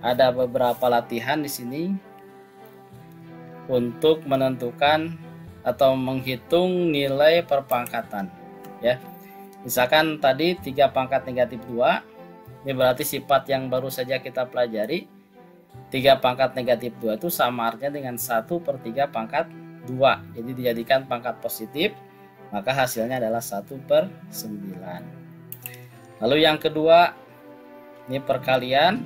ada beberapa latihan di sini untuk menentukan atau menghitung nilai perpangkatan ya. Misalkan tadi 3 pangkat negatif 2, ini berarti sifat yang baru saja kita pelajari. 3 pangkat negatif 2 itu sama artinya dengan 1/3 pangkat 2. Jadi dijadikan pangkat positif, maka hasilnya adalah 1/9. Lalu yang kedua, ini perkalian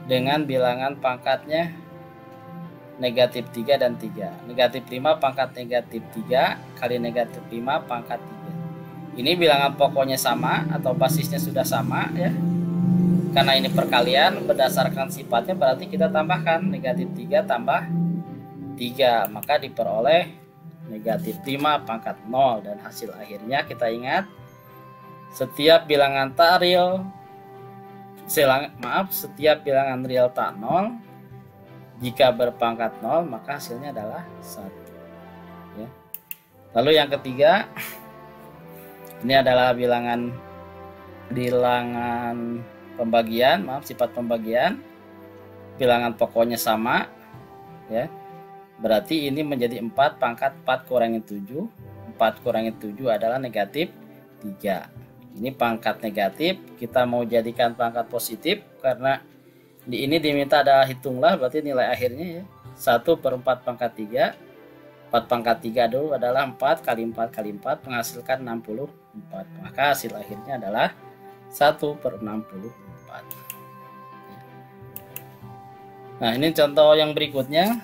dengan bilangan pangkatnya negatif 3 dan 3. Negatif 5 pangkat negatif 3 kali negatif 5 pangkat 3. Ini bilangan pokoknya sama atau basisnya sudah sama ya. Karena ini perkalian berdasarkan sifatnya, berarti kita tambahkan negatif 3 tambah 3, maka diperoleh negatif 5 pangkat 0. Dan hasil akhirnya kita ingat, setiap bilangan setiap bilangan real tak 0 jika berpangkat 0 maka hasilnya adalah 1 ya. Lalu yang ketiga, ini adalah bilangan pembagian, sifat pembagian. Bilangan pokoknya sama ya. Berarti ini menjadi 4 pangkat 4 kurangi 7. 4 kurangi 7 adalah negatif 3. Ini pangkat negatif, kita mau jadikan pangkat positif karena di ini diminta ada hitunglah, berarti nilai akhirnya ya 1/4 pangkat 3. 4 pangkat 3 dulu adalah 4 kali 4 kali 4 menghasilkan 64. Maka hasil akhirnya adalah 1/64. Nah, ini contoh yang berikutnya.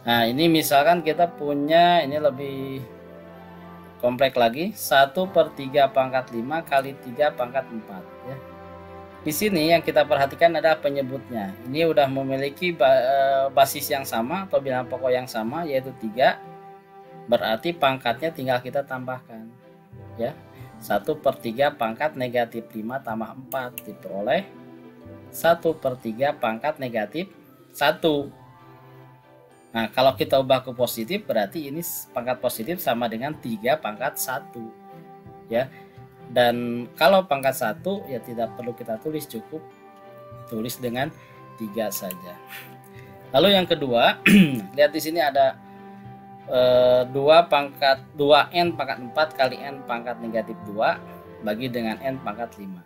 Nah, ini misalkan kita punya, ini lebih kompleks lagi, 1/3 pangkat 5 kali 3 pangkat 4 ya. Di sini yang kita perhatikan adalah penyebutnya. Ini udah memiliki basis yang sama atau bilangan pokok yang sama, yaitu 3. Berarti pangkatnya tinggal kita tambahkan ya. 1/3 pangkat negatif 5 tambah 4 diperoleh 1/3 pangkat negatif 1. Nah, kalau kita ubah ke positif, berarti ini pangkat positif sama dengan 3 pangkat 1 ya. Dan kalau pangkat 1 ya tidak perlu kita tulis, cukup tulis dengan 3 saja. Lalu yang kedua, lihat di sini ada 2n pangkat 4 kali n pangkat negatif 2 bagi dengan n pangkat 5.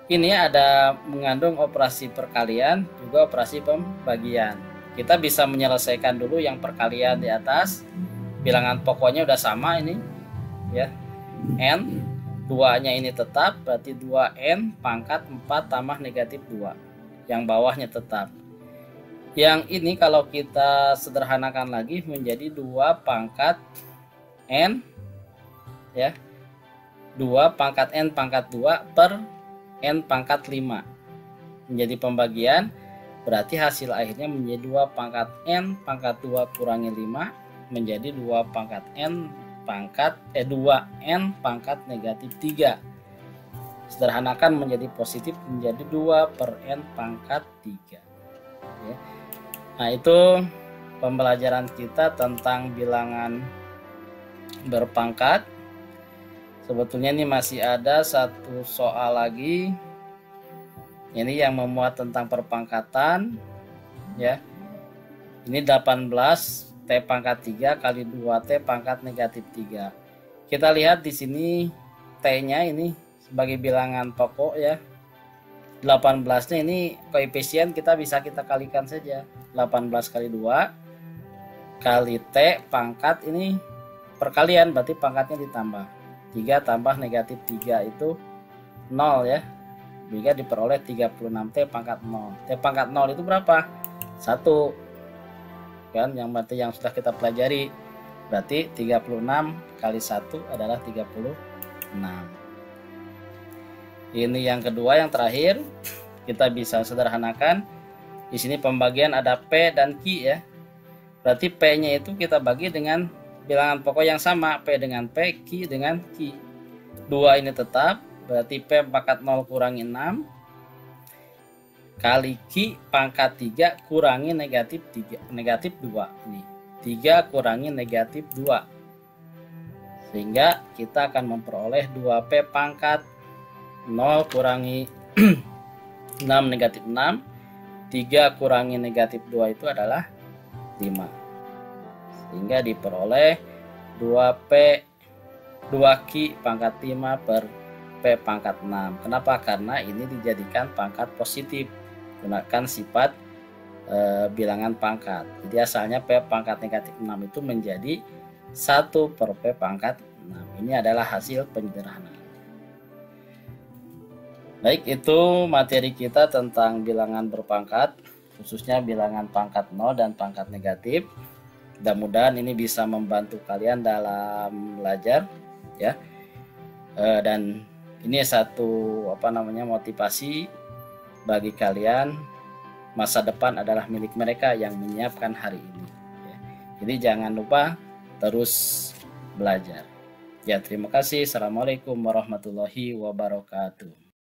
Ini ada mengandung operasi perkalian juga operasi pembagian. Kita bisa menyelesaikan dulu yang perkalian di atas. Bilangan pokoknya udah sama ini ya. N 2-nya ini tetap, berarti 2n pangkat 4 tambah negatif 2. Yang bawahnya tetap. Yang ini kalau kita sederhanakan lagi menjadi 2 pangkat n ya. 2 pangkat n pangkat 2 per n pangkat 5. Menjadi pembagian, berarti hasil akhirnya menjadi 2 pangkat n pangkat 2 kurangi 5 menjadi 2 pangkat n pangkat 2n pangkat negatif 3. Sederhanakan menjadi positif menjadi 2/n pangkat 3 ya. Nah, itu pembelajaran kita tentang bilangan berpangkat. Sebetulnya ini masih ada satu soal lagi, ini yang memuat tentang perpangkatan ya. Ini 18 T pangkat 3 kali 2T pangkat negatif 3. Kita lihat di sini T-nya ini sebagai bilangan pokok ya. 18-nya ini koefisien kita kalikan saja. 18 kali 2 kali T pangkat ini perkalian, berarti pangkatnya ditambah. 3 tambah negatif 3 itu 0 ya. Sehingga diperoleh 36T pangkat 0. T pangkat 0 itu berapa? 1. Kan yang berarti yang sudah kita pelajari, berarti 36 kali 1 adalah 36. Ini yang kedua, yang terakhir kita bisa sederhanakan. Di sini pembagian ada P dan Q ya. Berarti P-nya itu kita bagi dengan bilangan pokok yang sama, P dengan P, Q dengan Q. 2 ini tetap, berarti P pangkat 0 kurangi 6 kali Q pangkat 3 kurangi negatif 2 ini 3 kurangi negatif 2, sehingga kita akan memperoleh 2P pangkat 0 kurangi 6 negatif 6, 3 kurangi negatif 2 itu adalah 5. Sehingga diperoleh 2P 2Q pangkat 5 per P pangkat 6. Kenapa? Karena ini dijadikan pangkat positif. Gunakan sifat bilangan pangkat. Jadi asalnya P pangkat negatif 6 itu menjadi 1 per P pangkat 6. Ini adalah hasil penyederhanaan. Baik, itu materi kita tentang bilangan berpangkat, khususnya bilangan pangkat 0 dan pangkat negatif. Mudah-mudahan ini bisa membantu kalian dalam belajar ya. Dan ini satu motivasi bagi kalian. Masa depan adalah milik mereka yang menyiapkan hari ini ya. Jadi jangan lupa terus belajar ya. Terima kasih. Assalamualaikum warahmatullahi wabarakatuh.